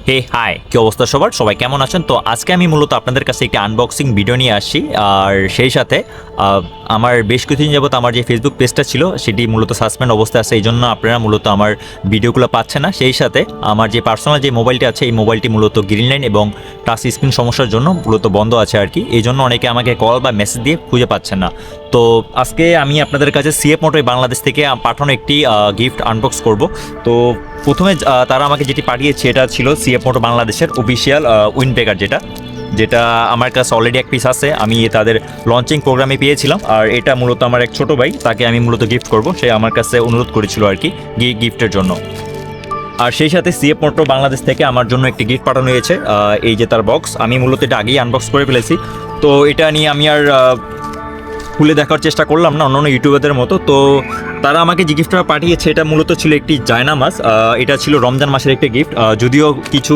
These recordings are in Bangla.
হে হাই, কি অবস্থা সবার? সবাই কেমন আছেন? তো আজকে আমি মূলত আপনাদের কাছে একটি আনবক্সিং ভিডিও নিয়ে আসছি। আর সেই সাথে আমার বেশ কিছুদিন যাবত আমার যে ফেসবুক পেজটা ছিল সেটি মূলত সাসপেন্ড অবস্থায় আছে, এই জন্য আপনারা মূলত আমার ভিডিওগুলো পাচ্ছেন না। সেই সাথে আমার যে পার্সোনাল যে মোবাইলটি আছে এই মোবাইলটি মূলত গ্রিন লাইন এবং টাচ স্ক্রিন সমস্যার জন্য মূলত বন্ধ আছে আর কি। এই জন্য অনেকে আমাকে কল বা মেসেজ দিয়ে খুঁজে পাচ্ছেন না। তো আজকে আমি আপনাদের কাছে সিএফ মোটর বাংলাদেশ থেকে পাঠানো একটি গিফট আনবক্স করব। তো প্রথমে তারা আমাকে যেটি পাঠিয়েছে এটা ছিল সিএফ মোটর বাংলাদেশের অফিসিয়াল উইন্ডব্রেকার, যেটা আমার কাছে অলরেডি এক পিস আছে। আমি তাদের লঞ্চিং প্রোগ্রামে পেয়েছিলাম, আর এটা মূলত আমার এক ছোটো ভাই, তাকে আমি মূলত গিফট করব, সে আমার কাছে অনুরোধ করেছিল আর কি গিফটের জন্য। আর সেই সাথে সিএফ মোটর বাংলাদেশ থেকে আমার জন্য একটি গিফট পাঠানো হয়েছে, এই যে তার বক্স। আমি মূলত এটা আগেই আনবক্স করে ফেলেছি, তো এটা নিয়ে আমি আর খুলে দেখার চেষ্টা করলাম না অন্যান্য ইউটিউবারদের মতো। তো তারা আমাকে যে গিফটটা পাঠিয়েছে এটা মূলত ছিল একটি জায়নামাজ। এটা ছিল রমজান মাসের একটি গিফট, যদিও কিছু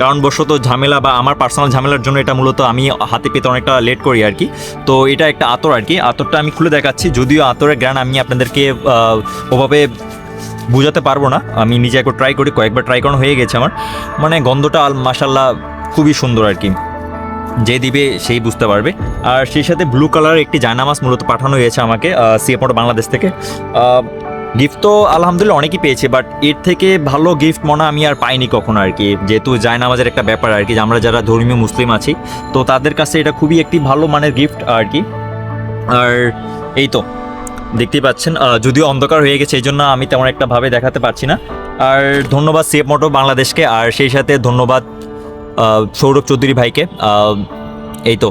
কারণবশত ঝামেলা বা আমার পার্সোনাল ঝামেলার জন্য এটা মূলত আমি হাতে পেতে অনেকটা লেট করি আর কি। তো এটা একটা আতর আর কি, আতরটা আমি খুলে দেখাচ্ছি। যদিও আতরের গ্রান আমি আপনাদেরকে ওভাবে বোঝাতে পারবো না, আমি নিজে একবার ট্রাই করি, কয়েকবার ট্রাই করানো হয়ে গেছে আমার। মানে গন্ধটা মাশাল্লাহ খুবই সুন্দর আর কি, যে দিবে সেই বুঝতে পারবে। আর সেই সাথে ব্লু কালার একটি জায়নামাজ মূলত পাঠানো হয়েছে আমাকে সিএফ মোটর বাংলাদেশ থেকে। গিফট তো আলহামদুলিল্লাহ অনেকই পেয়েছে, বাট এর থেকে ভালো গিফট মনে আমি আর পাইনি কখনো আর কি। যেহেতু জায়নামাজের একটা ব্যাপার আর কি, যে আমরা যারা ধর্মীয় মুসলিম আছি তো তাদের কাছে এটা খুবই একটি ভালো মানের গিফট আর কি। আর এই তো দেখতেই পাচ্ছেন, যদিও অন্ধকার হয়ে গেছে এই জন্য আমি তেমন একটা ভাবে দেখাতে পারছি না। আর ধন্যবাদ সিএফ মোটর বাংলাদেশকে, আর সেই সাথে ধন্যবাদ সৌরভ চৌধুরী ভাইকে। এই তো।